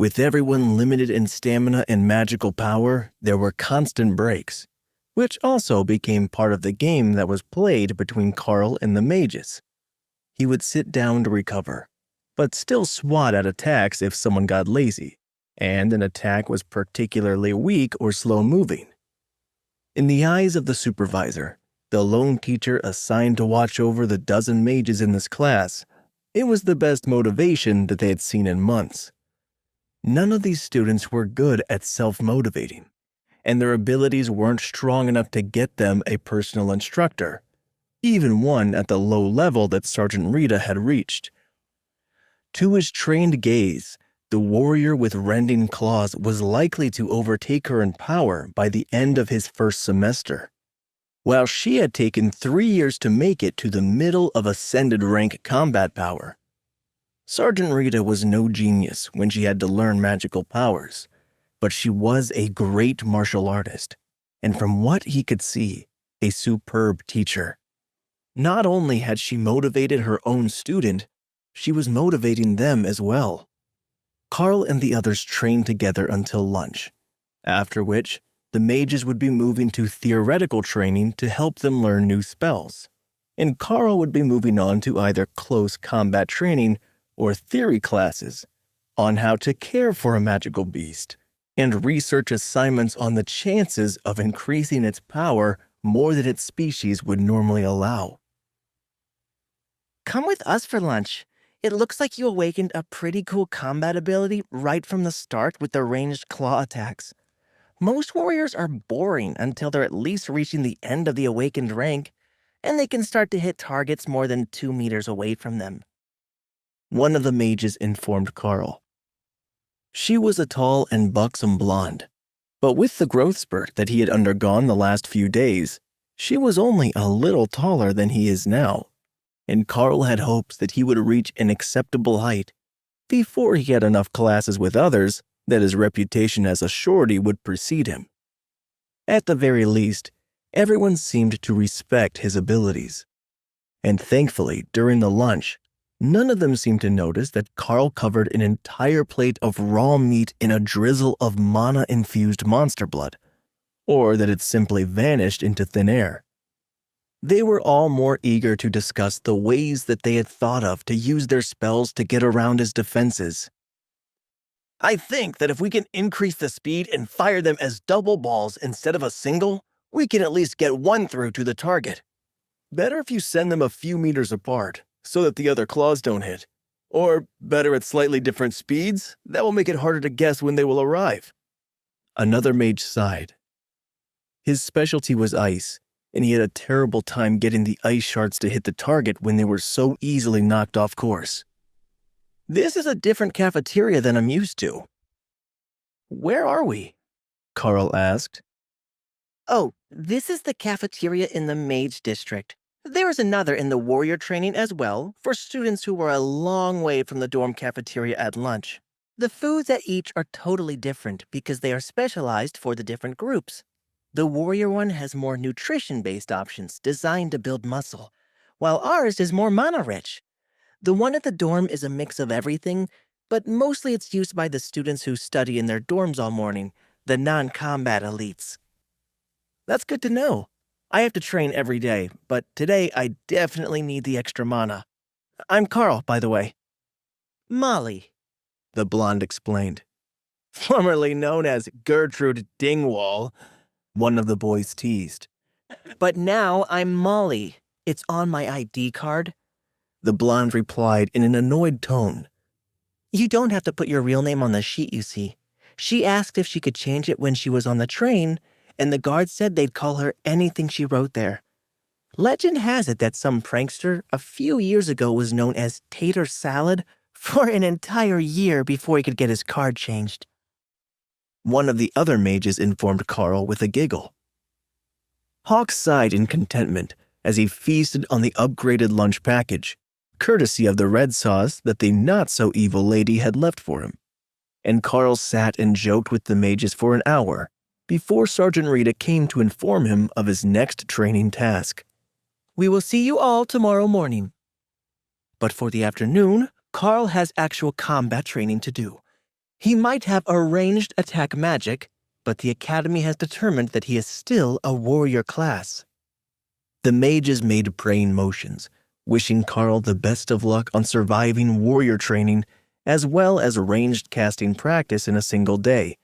With everyone limited in stamina and magical power, there were constant breaks, which also became part of the game that was played between Karl and the mages. He would sit down to recover, but still swat at attacks if someone got lazy, and an attack was particularly weak or slow-moving. In the eyes of the supervisor, the lone teacher assigned to watch over the dozen mages in this class, it was the best motivation that they had seen in months. None of these students were good at self-motivating, and their abilities weren't strong enough to get them a personal instructor, even one at the low level that Sergeant Rita had reached. To his trained gaze, the warrior with rending claws was likely to overtake her in power by the end of his first semester, while she had taken 3 years to make it to the middle of ascended rank combat power. Sergeant Rita was no genius when she had to learn magical powers, but she was a great martial artist, and from what he could see, a superb teacher. Not only had she motivated her own student, she was motivating them as well. Karl and the others trained together until lunch, after which the mages would be moving to theoretical training to help them learn new spells, and Karl would be moving on to either close combat training or theory classes on how to care for a magical beast and research assignments on the chances of increasing its power more than its species would normally allow. Come with us for lunch. It looks like you awakened a pretty cool combat ability right from the start with the ranged claw attacks. Most warriors are boring until they're at least reaching the end of the awakened rank, and they can start to hit targets more than 2 meters away from them. One of the mages informed Karl. She was a tall and buxom blonde, but with the growth spurt that he had undergone the last few days, she was only a little taller than he is now, and Karl had hopes that he would reach an acceptable height before he had enough classes with others that his reputation as a shorty would precede him. At the very least, everyone seemed to respect his abilities, and thankfully, during the lunch, none of them seemed to notice that Karl covered an entire plate of raw meat in a drizzle of mana-infused monster blood, or that it simply vanished into thin air. They were all more eager to discuss the ways that they had thought of to use their spells to get around his defenses. I think that if we can increase the speed and fire them as double balls instead of a single, we can at least get one through to the target. Better if you send them a few meters apart, so that the other claws don't hit. Or better at slightly different speeds, that will make it harder to guess when they will arrive. Another mage sighed. His specialty was ice, and he had a terrible time getting the ice shards to hit the target when they were so easily knocked off course. This is a different cafeteria than I'm used to. Where are we? Karl asked. Oh, this is the cafeteria in the mage district. There is another in the warrior training as well for students who were a long way from the dorm cafeteria at lunch. The foods at each are totally different because they are specialized for the different groups. The warrior one has more nutrition-based options designed to build muscle, while ours is more mana-rich. The one at the dorm is a mix of everything, but mostly it's used by the students who study in their dorms all morning, the non-combat elites. That's good to know. I have to train every day, but today I definitely need the extra mana. I'm Karl, by the way. Molly, the blonde explained. Formerly known as Gertrude Dingwall, one of the boys teased. But now I'm Molly. It's on my ID card. The blonde replied in an annoyed tone. You don't have to put your real name on the sheet, you see. She asked if she could change it when she was on the train, and the guard said they'd call her anything she wrote there. Legend has it that some prankster a few years ago was known as Tater Salad for an entire year before he could get his card changed. One of the other mages informed Karl with a giggle. Hawk sighed in contentment as he feasted on the upgraded lunch package, courtesy of the red sauce that the not-so-evil lady had left for him. And Karl sat and joked with the mages for an hour before Sergeant Rita came to inform him of his next training task. We will see you all tomorrow morning. But for the afternoon, Karl has actual combat training to do. He might have a ranged attack magic, but the Academy has determined that he is still a warrior class. The mages made praying motions, wishing Karl the best of luck on surviving warrior training as well as ranged casting practice in a single day,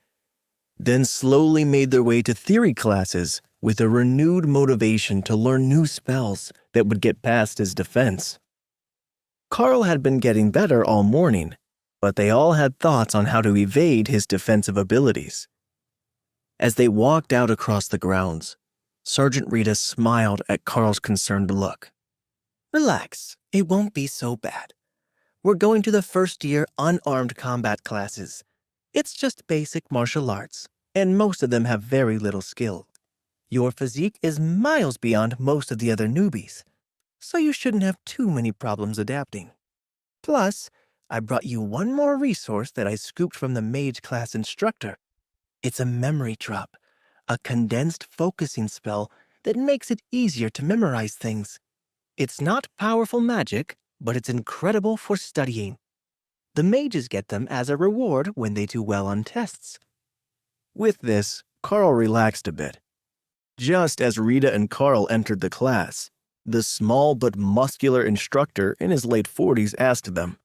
then slowly made their way to theory classes with a renewed motivation to learn new spells that would get past his defense. Karl had been getting better all morning, but they all had thoughts on how to evade his defensive abilities. As they walked out across the grounds, Sergeant Rita smiled at Karl's concerned look. Relax, it won't be so bad. We're going to the first-year unarmed combat classes. It's just basic martial arts, and most of them have very little skill. Your physique is miles beyond most of the other newbies, so you shouldn't have too many problems adapting. Plus, I brought you one more resource that I scooped from the mage class instructor. It's a memory drop, a condensed focusing spell that makes it easier to memorize things. It's not powerful magic, but it's incredible for studying. The mages get them as a reward when they do well on tests. With this, Karl relaxed a bit. Just as Rita and Karl entered the class, the small but muscular instructor in his late 40s asked them,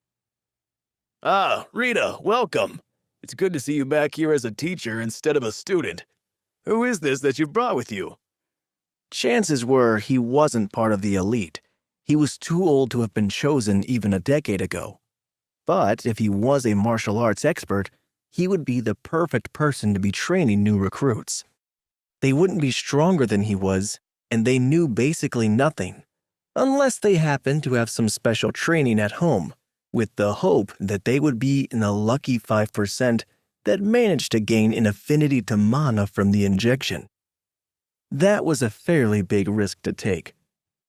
Ah, Rita, welcome. It's good to see you back here as a teacher instead of a student. Who is this that you brought with you? Chances were he wasn't part of the elite. He was too old to have been chosen even a decade ago. But if he was a martial arts expert, he would be the perfect person to be training new recruits. They wouldn't be stronger than he was, and they knew basically nothing, unless they happened to have some special training at home, with the hope that they would be in the lucky 5% that managed to gain an affinity to mana from the injection. That was a fairly big risk to take,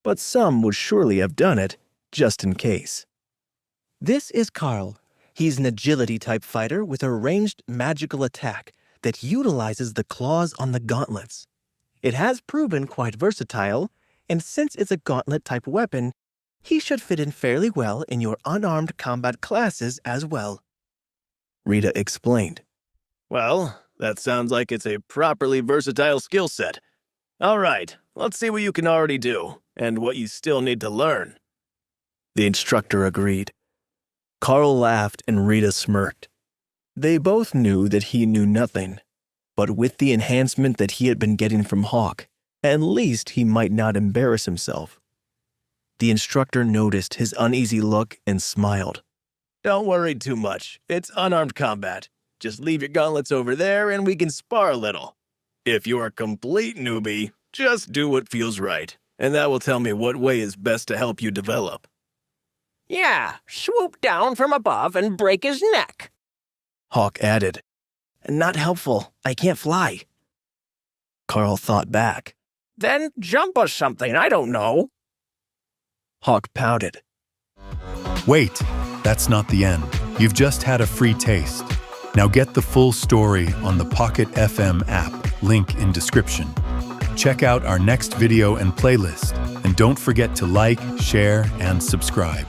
but some would surely have done it just in case. This is Karl. He's an agility-type fighter with a ranged magical attack that utilizes the claws on the gauntlets. It has proven quite versatile, and since it's a gauntlet-type weapon, he should fit in fairly well in your unarmed combat classes as well. Rita explained. Well, that sounds like it's a properly versatile skill set. All right, let's see what you can already do, and what you still need to learn. The instructor agreed. Karl laughed and Rita smirked. They both knew that he knew nothing, but with the enhancement that he had been getting from Hawk, at least he might not embarrass himself. The instructor noticed his uneasy look and smiled. Don't worry too much. It's unarmed combat. Just leave your gauntlets over there and we can spar a little. If you're a complete newbie, just do what feels right, and that will tell me what way is best to help you develop. Yeah, swoop down from above and break his neck. Hawk added. Not helpful. I can't fly. Karl thought back. Then jump or something, I don't know. Hawk pouted. Wait, that's not the end. You've just had a free taste. Now get the full story on the Pocket FM app, link in description. Check out our next video and playlist, and don't forget to like, share, and subscribe.